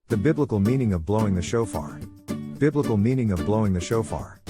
The biblical meaning of blowing the shofar. Biblical meaning of blowing the shofar.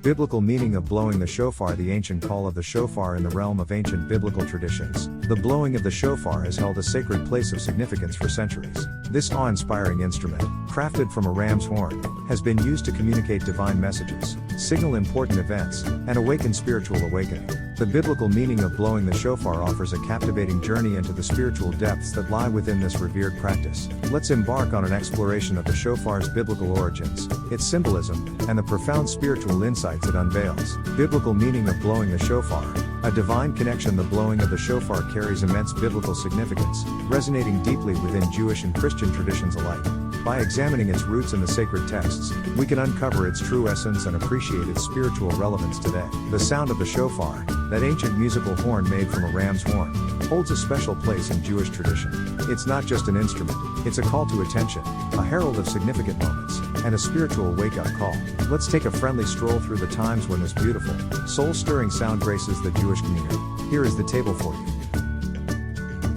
Biblical meaning of blowing the shofar. The ancient call of the shofar. In the realm of ancient biblical traditions, the blowing of the shofar has held a sacred place of significance for centuries. This awe-inspiring instrument, crafted from a ram's horn, has been used to communicate divine messages, signal important events, and awaken spiritual awakening. The biblical meaning of blowing the shofar offers a captivating journey into the spiritual depths that lie within this revered practice. Let's embark on an exploration of the shofar's biblical origins, its symbolism, and the profound spiritual insights it unveils. Biblical meaning of blowing the shofar. A divine connection. The blowing of the shofar carries immense biblical significance, resonating deeply within Jewish and Christian traditions alike. By examining its roots in the sacred texts, we can uncover its true essence and appreciate its spiritual relevance today. The sound of the shofar, that ancient musical horn made from a ram's horn, holds a special place in Jewish tradition. It's not just an instrument, it's a call to attention, a herald of significant moments, and a spiritual wake-up call. Let's take a friendly stroll through the times when this beautiful, soul-stirring sound graces the Jewish community. Here is the table for you.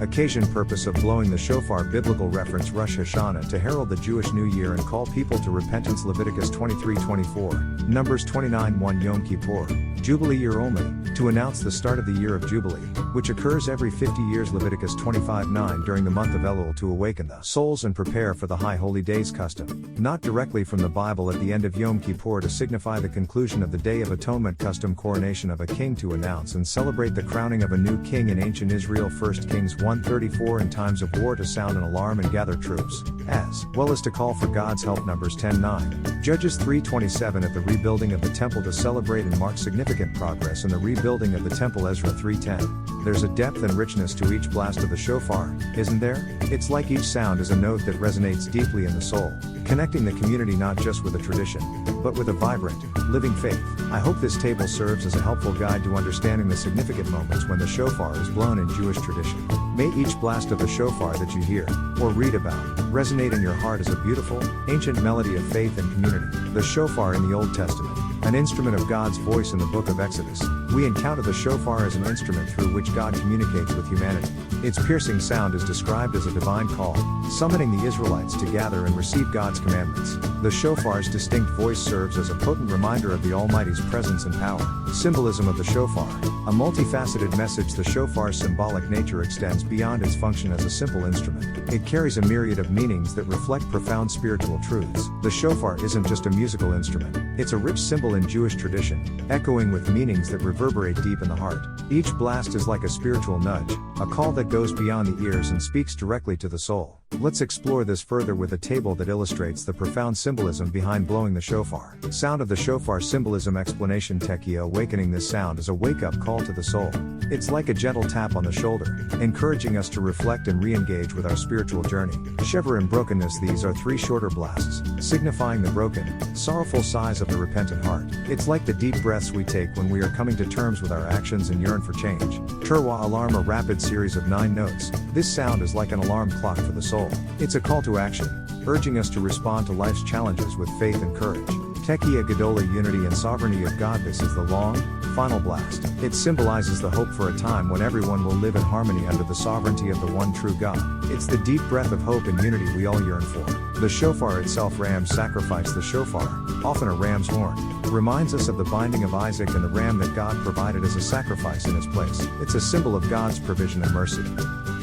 Occasion. Purpose of blowing the shofar. Biblical reference. Rosh Hashanah, to herald the Jewish New Year and call people to repentance. Leviticus 23:24, Numbers 29:1. Yom Kippur, Jubilee year only, to announce the start of the year of Jubilee, which occurs every 50 years. Leviticus 25:9. During the month of Elul, to awaken the souls and prepare for the high holy days. Custom, not directly from the Bible. At the end of Yom Kippur, to signify the conclusion of the Day of Atonement. Custom, coronation of a king, to announce and celebrate the crowning of a new king in ancient Israel. 1 Kings 1:34. In times of war, to sound an alarm and gather troops, as well as to call for God's help. Numbers 10:9. Judges 3:27. At the rebuilding of the temple, to celebrate and mark significant progress in the rebuilding of the temple. Ezra 3:10. There's a depth and richness to each blast of the shofar, isn't there? It's like each sound is a note that resonates deeply in the soul, connecting the community not just with a tradition, but with a vibrant, living faith. I hope this table serves as a helpful guide to understanding the significant moments when the shofar is blown in Jewish tradition. May each blast of the shofar that you hear, or read about, resonate in your heart as a beautiful, ancient melody of faith and community. The shofar in the Old Testament, an instrument of God's voice. In the book of Exodus, we encounter the shofar as an instrument through which God communicates with humanity. Its piercing sound is described as a divine call, summoning the Israelites to gather and receive God's commandments. The shofar's distinct voice serves as a potent reminder of the Almighty's presence and power. Symbolism of the shofar. A multifaceted message. The shofar's symbolic nature extends beyond its function as a simple instrument. It carries a myriad of meanings that reflect profound spiritual truths. The shofar isn't just a musical instrument, it's a rich symbol in Jewish tradition, echoing with meanings that reverberate deep in the heart. Each blast is like a spiritual nudge, a call that goes beyond the ears and speaks directly to the soul. Let's explore this further with a table that illustrates the profound symbolism behind blowing the shofar. Sound of the shofar. Symbolism. Explanation. Tekiah. Awakening. This sound is a wake-up call to the soul. It's like a gentle tap on the shoulder, encouraging us to reflect and re-engage with our spiritual journey. Shevar and brokenness. These are three shorter blasts, signifying the broken, sorrowful sighs of the repentant heart. It's like the deep breaths we take when we are coming to terms with our actions and yearn for change. Terwa. Alarm. A rapid series of 9 notes. This sound is like an alarm clock for the soul. It's a call to action, urging us to respond to life's challenges with faith and courage. Tekiah. Gedola. Unity and sovereignty of God. This is the long, final blast. It symbolizes the hope for a time when everyone will live in harmony under the sovereignty of the one true God. It's the deep breath of hope and unity we all yearn for. The shofar itself. Ram's sacrifice. The shofar, often a ram's horn, reminds us of the binding of Isaac and the ram that God provided as a sacrifice in his place. It's a symbol of God's provision and mercy.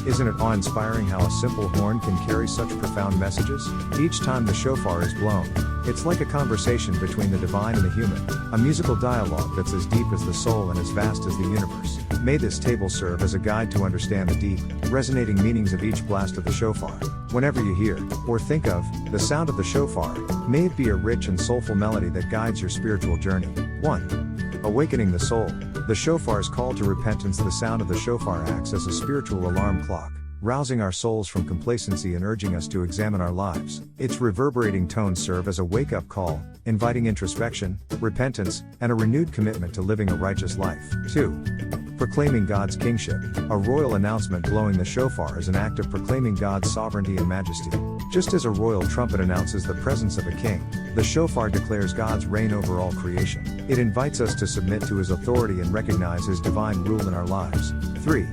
Isn't it awe-inspiring how a simple horn can carry such profound messages? Each time the shofar is blown, it's like a conversation between the divine and the human, a musical dialogue that's as deep as the soul and as vast as the universe. May this table serve as a guide to understand the deep, resonating meanings of each blast of the shofar. Whenever you hear, or think of, the sound of the shofar, may it be a rich and soulful melody that guides your spiritual journey. 1. Awakening the soul. The shofar's call to repentance. The sound of the shofar acts as a spiritual alarm clock, rousing our souls from complacency and urging us to examine our lives. Its reverberating tones serve as a wake-up call, inviting introspection, repentance, and a renewed commitment to living a righteous life. 2. Proclaiming God's kingship. A royal announcement. Blowing the shofar is an act of proclaiming God's sovereignty and majesty. Just as a royal trumpet announces the presence of a king, the shofar declares God's reign over all creation. It invites us to submit to his authority and recognize his divine rule in our lives. 3.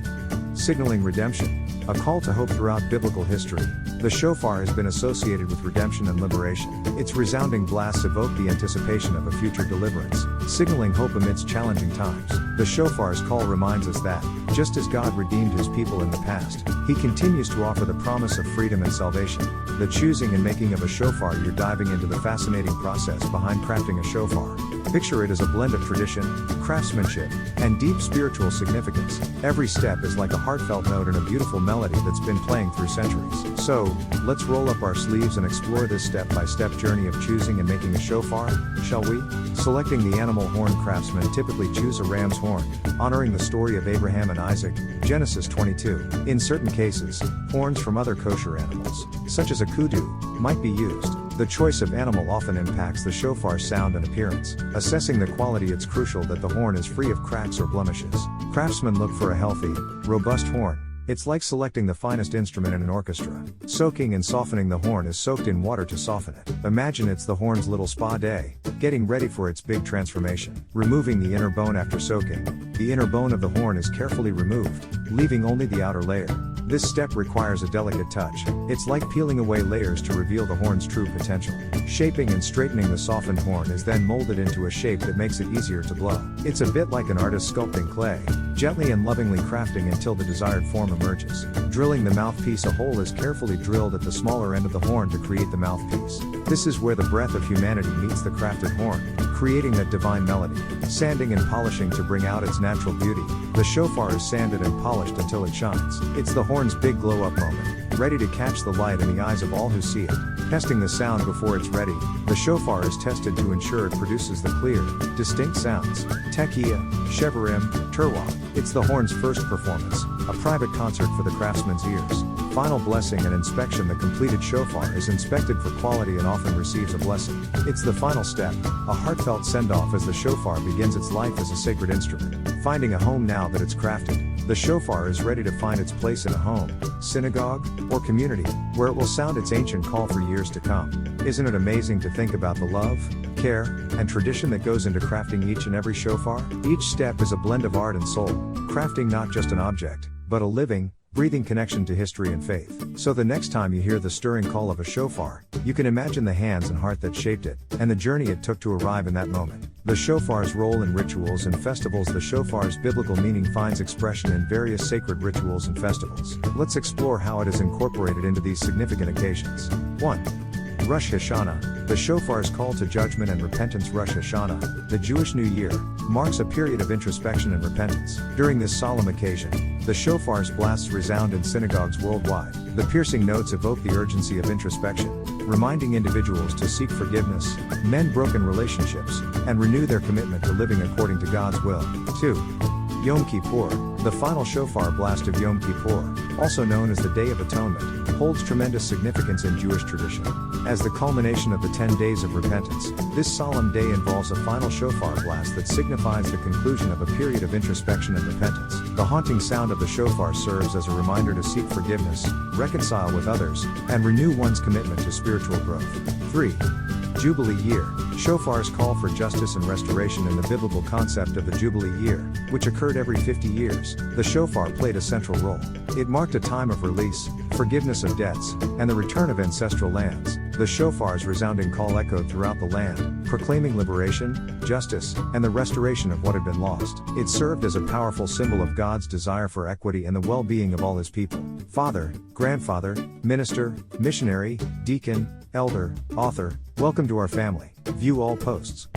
Signaling redemption. A call to hope. Throughout biblical history, The shofar has been associated with redemption and liberation. Its resounding blasts evoke the anticipation of a future deliverance, signaling hope amidst challenging times. The shofar's call reminds us that, just as God redeemed his people in the past, he continues to offer the promise of freedom and salvation. The choosing and making of a shofar. You're diving into the fascinating process behind crafting a shofar. Picture it as a blend of tradition, craftsmanship, and deep spiritual significance. Every step is like a heartfelt note in a beautiful melody that's been playing through centuries. So, let's roll up our sleeves and explore this step-by-step journey of choosing and making a shofar, shall we? Selecting the animal horn. Craftsmen typically choose a ram's horn, honoring the story of Abraham and Isaac, Genesis 22. In certain cases, horns from other kosher animals, such as a kudu, might be used. The choice of animal often impacts the shofar's sound and appearance. Assessing the quality. It's crucial that the horn is free of cracks or blemishes. Craftsmen look for a healthy, robust horn. It's like selecting the finest instrument in an orchestra. Soaking and softening. The horn is soaked in water to soften it. Imagine it's the horn's little spa day, getting ready for its big transformation. Removing the inner bone. After soaking, the inner bone of the horn is carefully removed, leaving only the outer layer. This step requires a delicate touch. It's like peeling away layers to reveal the horn's true potential. Shaping and straightening. The softened horn is then molded into a shape that makes it easier to blow. It's a bit like an artist sculpting clay, gently and lovingly crafting until the desired form emerges. Drilling the mouthpiece. A hole is carefully drilled at the smaller end of the horn to create the mouthpiece. This is where the breath of humanity meets the crafted horn, creating that divine melody. Sanding and polishing to bring out its natural beauty. The shofar is sanded and polished until it shines. It's the horn's big glow-up moment, ready to catch the light in the eyes of all who see it. Testing the sound before it's ready. The shofar is tested to ensure it produces the clear, distinct sounds. Tekiah, Shevarim, Turwa. It's the horn's first performance, a private concert for the craftsman's ears. Final blessing and inspection. The completed shofar is inspected for quality and often receives a blessing. It's the final step, a heartfelt send-off as the shofar begins its life as a sacred instrument. Finding a home. Now that it's crafted, the shofar is ready to find its place in a home, synagogue, or community, where it will sound its ancient call for years to come. Isn't it amazing to think about the love, care, and tradition that goes into crafting each and every shofar? Each step is a blend of art and soul, crafting not just an object, but a living, breathing connection to history and faith. So the next time you hear the stirring call of a shofar, you can imagine the hands and heart that shaped it, and the journey it took to arrive in that moment. The shofar's role in rituals and festivals. The shofar's biblical meaning finds expression in various sacred rituals and festivals. Let's explore how it is incorporated into these significant occasions. 1. Rosh Hashanah. The shofar's call to judgment and repentance. Rosh Hashanah, the Jewish New Year, marks a period of introspection and repentance. During this solemn occasion, the shofar's blasts resound in synagogues worldwide. The piercing notes evoke the urgency of introspection, reminding individuals to seek forgiveness, mend broken relationships, and renew their commitment to living according to God's will. 2. Yom Kippur. The final shofar blast of Yom Kippur, also known as the Day of Atonement, holds tremendous significance in Jewish tradition. As the culmination of the 10 days of repentance, this solemn day involves a final shofar blast that signifies the conclusion of a period of introspection and repentance. The haunting sound of the shofar serves as a reminder to seek forgiveness, reconcile with others, and renew one's commitment to spiritual growth. 3. Jubilee Year. Shofars call for justice and restoration. In the biblical concept of the Jubilee Year, which occurred every 50 years, the shofar played a central role. It marked a time of release, forgiveness of debts, and the return of ancestral lands. The shofar's resounding call echoed throughout the land, proclaiming liberation, justice, and the restoration of what had been lost. It served as a powerful symbol of God's desire for equity and the well-being of all his people. Father, grandfather, minister, missionary, deacon, elder, author, welcome to our family. View all posts.